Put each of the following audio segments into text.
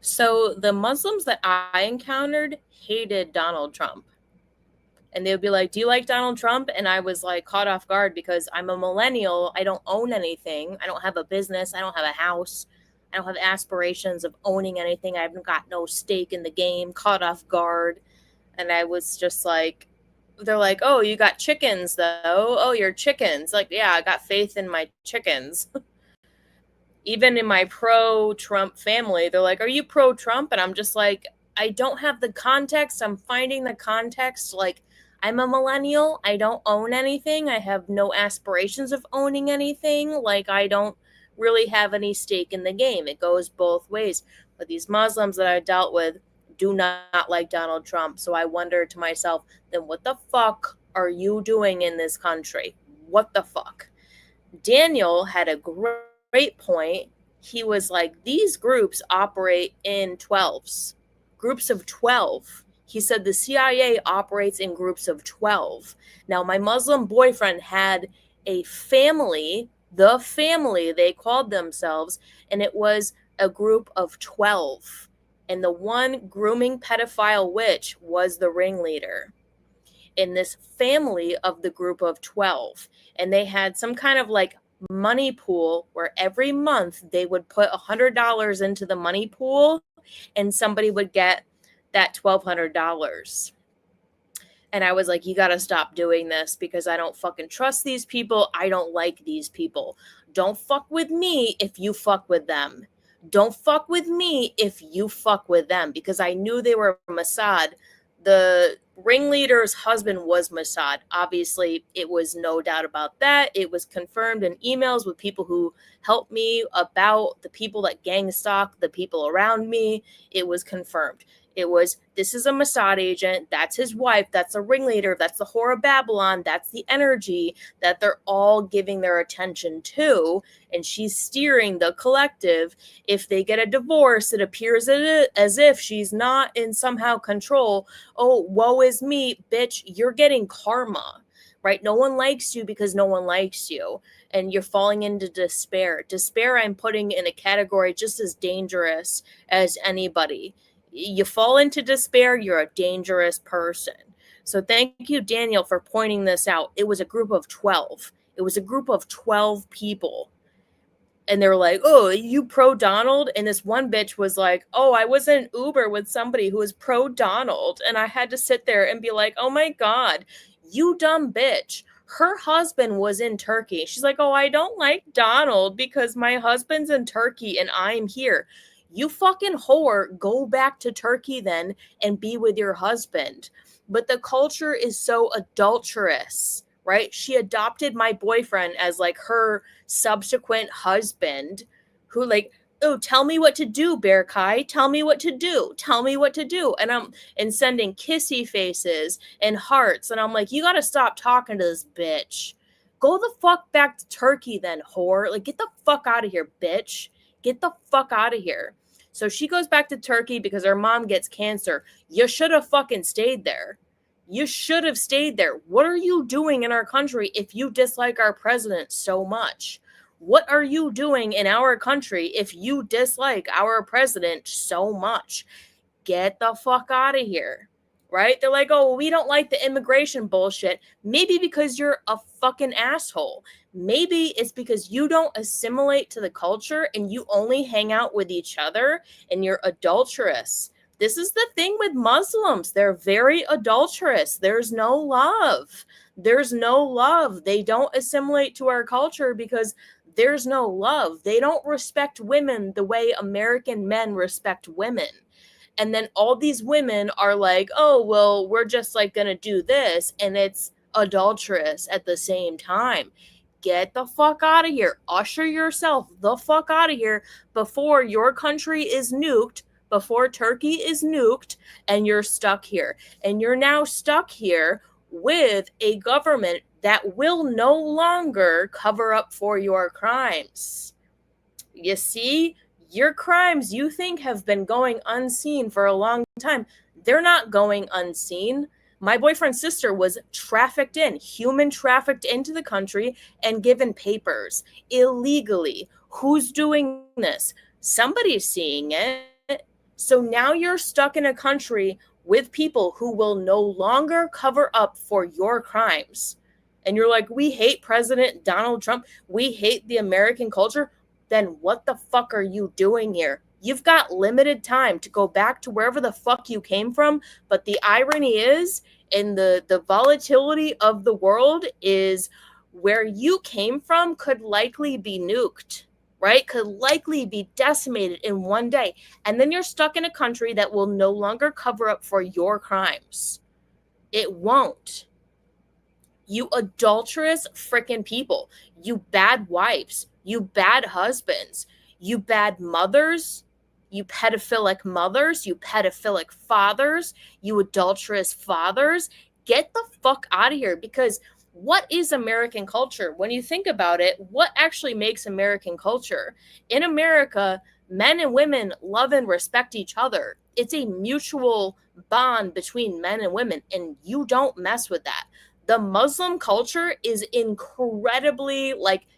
So the Muslims that I encountered hated Donald Trump. And they would be like, "Do you like Donald Trump?" And I was like caught off guard because I'm a millennial. I don't own anything. I don't have a business. I don't have a house. I don't have aspirations of owning anything. I've got no stake in the game. Caught off guard. And I was just like, they're like, "Oh, you got chickens though. Oh, you're chickens." Like, yeah, I got faith in my chickens. Even in my pro Trump family, they're like, "Are you pro Trump?" And I'm just like, I don't have the context. I'm finding the context. Like, I'm a millennial. I don't own anything. I have no aspirations of owning anything. Like, I don't really have any stake in the game. It goes both ways. But these Muslims that I dealt with do not like Donald Trump. So I wonder to myself, then what the fuck are you doing in this country? What the fuck? Daniel had a great point. He was like, these groups operate in 12s, groups of 12. He said the CIA operates in groups of 12. Now, my Muslim boyfriend had a family, the family they called themselves, and it was a group of 12. And the one grooming pedophile witch was the ringleader in this family of the group of 12. And they had some kind of like money pool where every month they would put $100 into the money pool and somebody would get that $1,200. And I was like, you got to stop doing this because I don't fucking trust these people. I don't like these people. Don't fuck with me if you fuck with them. Don't fuck with me if you fuck with them, because I knew they were Mossad. The ringleader's husband was Mossad. Obviously, it was no doubt about that. It was confirmed in emails with people who helped me about the people that gang stalk the people around me. It was confirmed. It was, this is a Mossad agent. That's his wife. That's a ringleader. That's the whore of Babylon. That's the energy that they're all giving their attention to. And she's steering the collective. If they get a divorce, it appears as if she's not in somehow control. Oh, woe is me, bitch. You're getting karma, right? No one likes you because no one likes you. And you're falling into despair. Despair, I'm putting in a category just as dangerous as anybody. You fall into despair, you're a dangerous person. So thank you, Daniel, for pointing this out. It was a group of 12. It was a group of 12 people. And they were like, "Oh, you pro Donald?" And this one bitch was like, "Oh, I was in Uber with somebody who was pro Donald." And I had to sit there and be like, "Oh my God, you dumb bitch." Her husband was in Turkey. She's like, "Oh, I don't like Donald because my husband's in Turkey and I'm here." You fucking whore, go back to Turkey then and be with your husband. But the culture is so adulterous, right? She adopted my boyfriend as like her subsequent husband, who like, "Oh, tell me what to do, Bear Kai. Tell me what to do. Tell me what to do." And sending kissy faces and hearts. And I'm like, you gotta stop talking to this bitch. Go the fuck back to Turkey then, whore. Like, get the fuck out of here, bitch. Get the fuck out of here. So she goes back to Turkey because her mom gets cancer. You should have fucking stayed there. You should have stayed there. What are you doing in our country if you dislike our president so much? What are you doing in our country if you dislike our president so much? Get the fuck out of here. Right? They're like, "Oh, we don't like the immigration bullshit." Maybe because you're a fucking asshole. Maybe it's because you don't assimilate to the culture and you only hang out with each other and you're adulterous. This is the thing with Muslims. They're very adulterous. There's no love. There's no love. They don't assimilate to our culture because there's no love. They don't respect women the way American men respect women. And then all these women are like, "Oh, well, we're just like going to do this." And it's adulterous at the same time. Get the fuck out of here. Usher yourself the fuck out of here before your country is nuked, before Turkey is nuked, and you're stuck here. And you're now stuck here with a government that will no longer cover up for your crimes. You see, your crimes you think have been going unseen for a long time, they're not going unseen. My boyfriend's sister was trafficked in, human trafficked into the country and given papers illegally. Who's doing this? Somebody's seeing it. So now you're stuck in a country with people who will no longer cover up for your crimes. And you're like, we hate President Donald Trump. We hate the American culture. Then what the fuck are you doing here? You've got limited time to go back to wherever the fuck you came from. But the irony is, and the volatility of the world is, where you came from could likely be nuked, right? Could likely be decimated in one day. And then you're stuck in a country that will no longer cover up for your crimes. It won't. You adulterous freaking people. You bad wives. You bad husbands. You bad mothers. You pedophilic mothers. You pedophilic fathers. You adulterous fathers. Get the fuck out of here. Because what is American culture? When you think about it, what actually makes American culture? In America, men and women love and respect each other. It's a mutual bond between men and women, and you don't mess with that. The Muslim culture is incredibly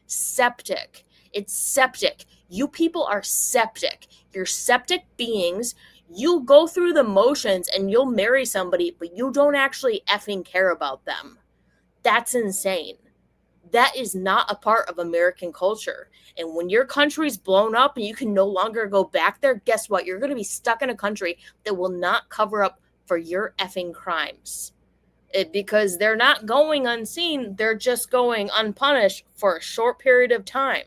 septic. It's septic. You people are septic. You're septic beings. You go through the motions and you'll marry somebody, but you don't actually effing care about them. That's insane. That is not a part of American culture. And when your country's blown up and you can no longer go back there, guess what? You're going to be stuck in a country that will not cover up for your effing crimes. Because they're not going unseen, they're just going unpunished for a short period of time.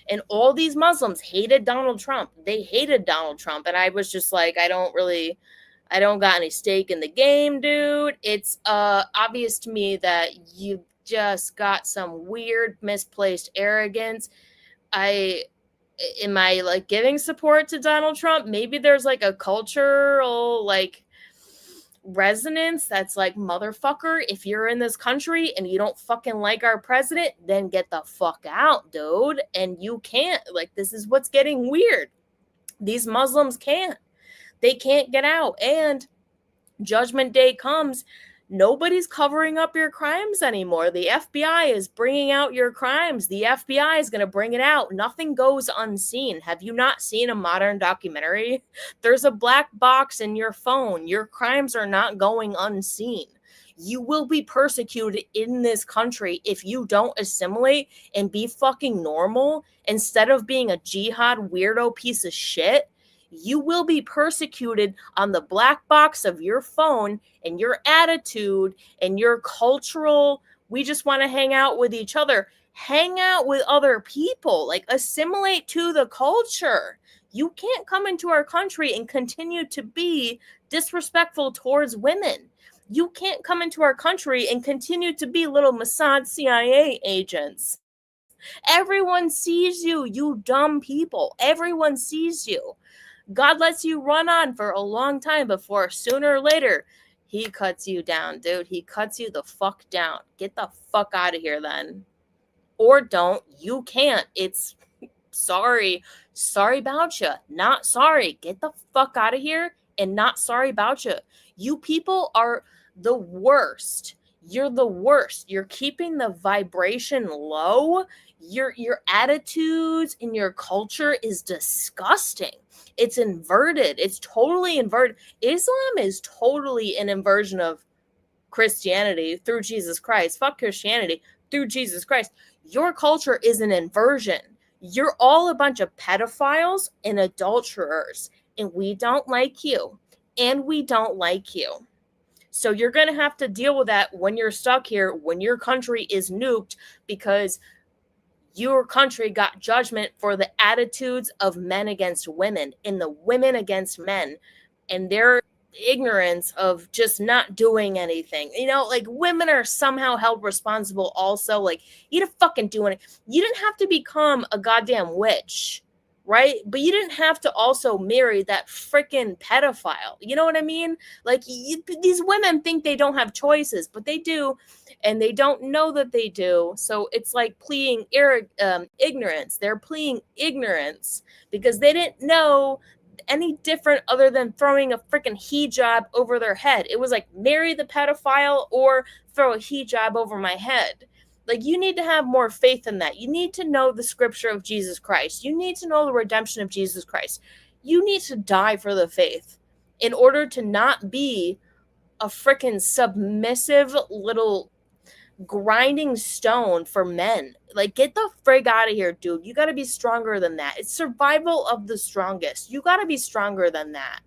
And all these Muslims hated Donald Trump. They hated Donald Trump. And I was just like, I don't got any stake in the game, dude. It's obvious to me that you just got some weird misplaced arrogance. Am I giving support to Donald Trump? Maybe there's a cultural resonance that's motherfucker, if you're in this country and you don't fucking like our president, then get the fuck out, dude. And you can't. This is what's getting weird. These Muslims can't. They can't get out. And Judgment Day comes, nobody's covering up your crimes anymore. The FBI is bringing out your crimes. The FBI is going to bring it out. Nothing goes unseen. Have you not seen a modern documentary? There's a black box in your phone. Your crimes are not going unseen. You will be persecuted in this country if you don't assimilate and be fucking normal instead of being a jihad weirdo piece of shit. You will be persecuted on the black box of your phone and your attitude and your cultural, we just want to hang out with each other. Hang out with other people. Assimilate to the culture. You can't come into our country and continue to be disrespectful towards women. You can't come into our country and continue to be little Mossad CIA agents. Everyone sees you, you dumb people. Everyone sees you. God lets you run on for a long time before sooner or later he cuts you down, dude. He cuts you the fuck down. Get the fuck out of here then. Or don't. You can't. It's sorry. Sorry about you. Not sorry. Get the fuck out of here and not sorry about you. You people are the worst. You're the worst. You're keeping the vibration low. Your attitudes and your culture is disgusting. It's inverted. It's totally inverted. Islam is totally an inversion of Christianity through Jesus Christ. Fuck Christianity through Jesus Christ. Your culture is an inversion. You're all a bunch of pedophiles and adulterers, and we don't like you. And we don't like you. So you're going to have to deal with that when you're stuck here, when your country is nuked, because your country got judgment for the attitudes of men against women and the women against men and their ignorance of just not doing anything. Women are somehow held responsible also. You didn't fucking do anything. You didn't have to become a goddamn witch, right? But you didn't have to also marry that freaking pedophile. You know what I mean? These women think they don't have choices, but they do, and they don't know that they do. So it's pleading ignorance. They're pleading ignorance because they didn't know any different other than throwing a freaking hijab over their head. It was marry the pedophile or throw a hijab over my head. You need to have more faith in that. You need to know the scripture of Jesus Christ. You need to know the redemption of Jesus Christ. You need to die for the faith in order to not be a freaking submissive little grinding stone for men. Like, get the frig out of here, dude. You got to be stronger than that. It's survival of the strongest. You got to be stronger than that.